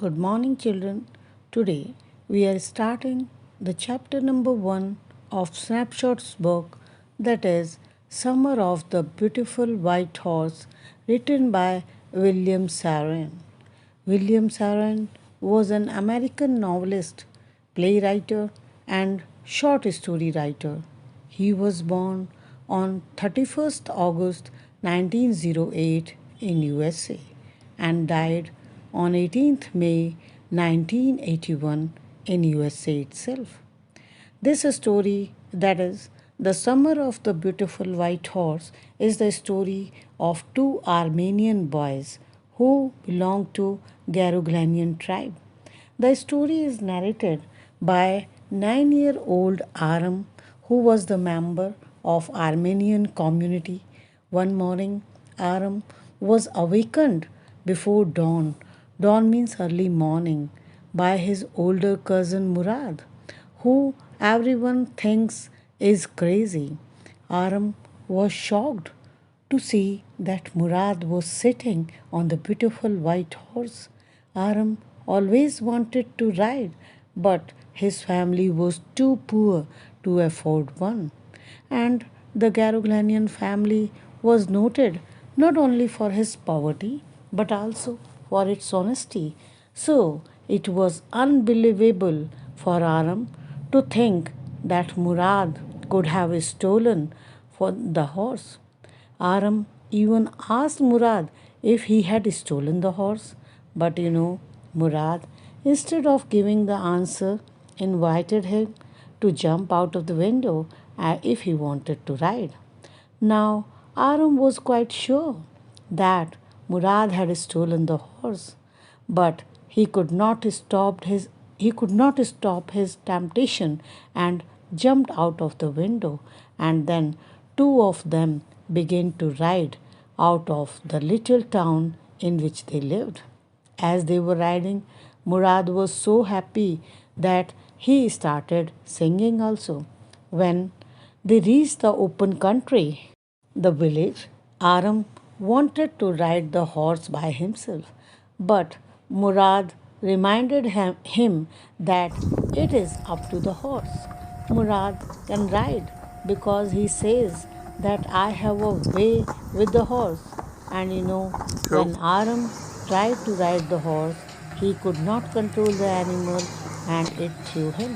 Good morning, children. Today we are starting the chapter number 1 of Snapshots book, that is Summer of the Beautiful White Horse, written by William Saroyan. William Saroyan was an American novelist, playwright, and short story writer. He was born on 31st August 1908 in USA and died on 18th May 1981 in USA itself. This story, that is, The Summer of the Beautiful White Horse, is the story of two Armenian boys who belong to Garuglanian tribe. The story is narrated by 9-year-old Aram, who was the member of Armenian community. One morning, Aram was awakened before dawn. Dawn means early morning, by his older cousin Murad, who everyone thinks is crazy. Aram was shocked to see that Murad was sitting on the beautiful white horse. Aram always wanted to ride, but his family was too poor to afford one. And the Garuglanian family was noted not only for his poverty but also for its honesty. So it was unbelievable for Aram to think that Murad could have stolen for the horse. Aram even asked Murad if he had stolen the horse, but Murad, instead of giving the answer, invited him to jump out of the window if he wanted to ride. Now, Aram was quite sure that Murad had stolen the horse, but he could not stop his temptation and jumped out of the window, and then two of them began to ride out of the little town in which they lived. As they were riding, Murad was so happy that he started singing also. When they reached the open country, the village, Aram wanted to ride the horse by himself, but Murad reminded him that it is up to the horse. Murad can ride because he says that I have a way with the horse. And when Aram tried to ride the horse, he could not control the animal and it threw him.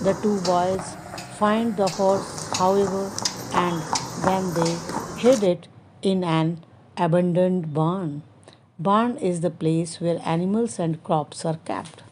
The two boys find the horse, however, and then they hid it in an abandoned barn. Barn is the place where animals and crops are kept.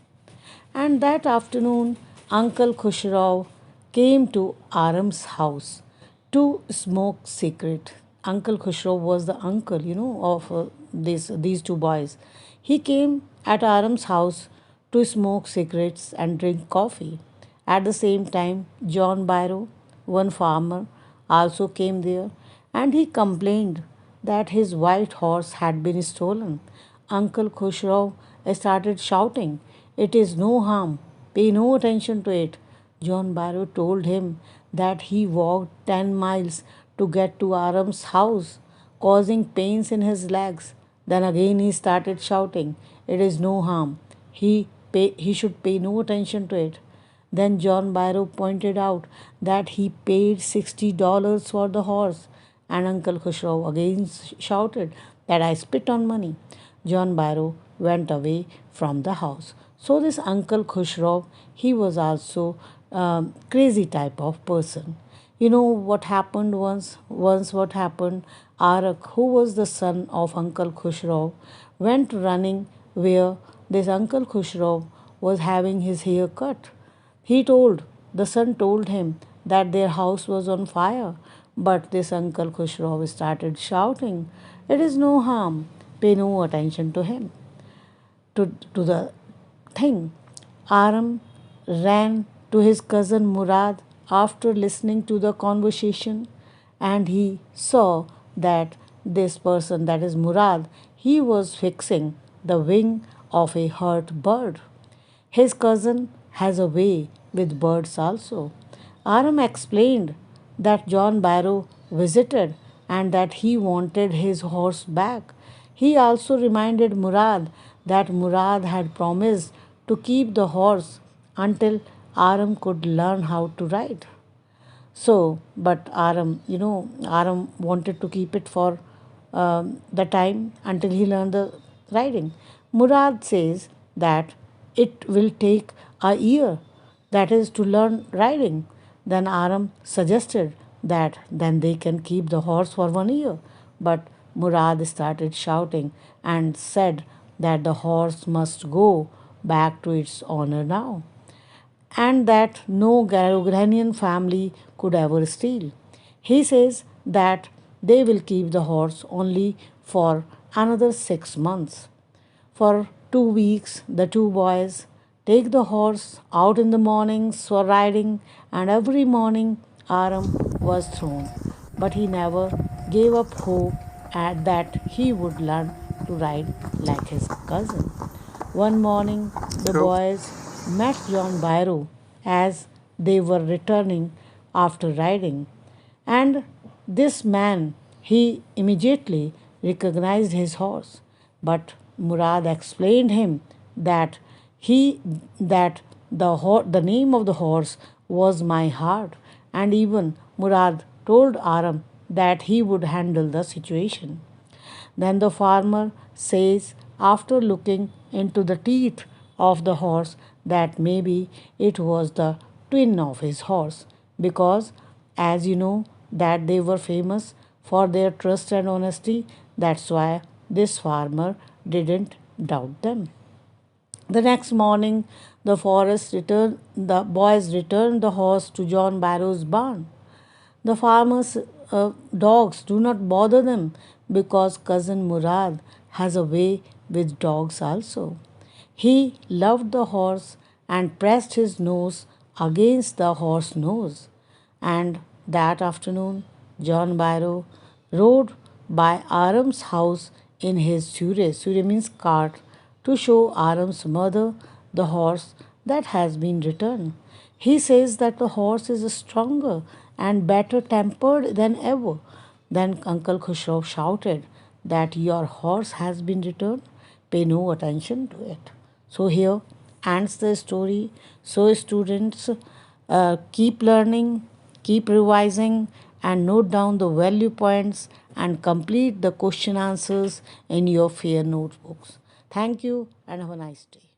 And that afternoon, Uncle Khushrau came to Aram's house to smoke secret. Uncle Khushrau was the uncle, of these two boys. He came at Aram's house to smoke cigarettes and drink coffee. At the same time, John Byro, one farmer, also came there, and he complained that his white horse had been stolen. Uncle Khushrau started shouting, "It is no harm, pay no attention to it." John Byro told him that he walked 10 miles to get to Aram's house, causing pains in his legs. Then again he started shouting, "It is no harm. He should pay no attention to it." Then John Byro pointed out that he paid $60 for the horse, and Uncle Khushrau again shouted that I spit on money. John Byro went away from the house. So this Uncle Khushrau, he was also crazy type of person. You know what happened once? Once what happened? Arak, who was the son of Uncle Khushrau, went running where this Uncle Khushrau was having his hair cut. The son told him that their house was on fire, but this Uncle Khushrau started shouting, "It is no harm, pay no attention to him." To the thing, Aram ran to his cousin Murad after listening to the conversation, and he saw that this person, that is Murad, he was fixing the wing of a hurt bird. His cousin has a way with birds also. Aram explained that John Barrow visited and that he wanted his horse back. He also reminded Murad that Murad had promised to keep the horse until Aram could learn how to ride. So, but Aram wanted to keep it for the time until he learned the riding. Murad says that it will take a year, that is to learn riding. Then Aram suggested that then they can keep the horse for 1 year. But Murad started shouting and said that the horse must go back to its owner now and that no Granyan family could ever steal. He says that they will keep the horse only for another 6 months. For 2 weeks, the two boys take the horse out in the mornings for riding, and every morning Aram was thrown. But he never gave up hope at that he would learn to ride like his cousin. One morning, the So, boys met John Byro as they were returning after riding, and this man he immediately recognized his horse. But Murad explained him that he that the name of the horse was my heart, and even Murad told Aram that he would handle the situation. Then the farmer says, after looking into the teeth of the horse, that maybe it was the twin of his horse, because, as you know, that they were famous for their trust and honesty. That's why this farmer didn't doubt them. The next morning, the boys returned the horse to John Barrow's barn. The farmer's dogs do not bother them because cousin Murad has a way with dogs also. He loved the horse and pressed his nose against the horse nose. And that afternoon, John Byro rode by Aram's house in his Surya. Surya means cart, to show Aram's mother the horse that has been returned. He says that the horse is stronger and better tempered than ever. Then Uncle Khusro shouted that your horse has been returned. Pay no attention to it. So here ends the story. So students, keep learning, keep revising, and note down the value points and complete the question answers in your fair notebooks. Thank you and have a nice day.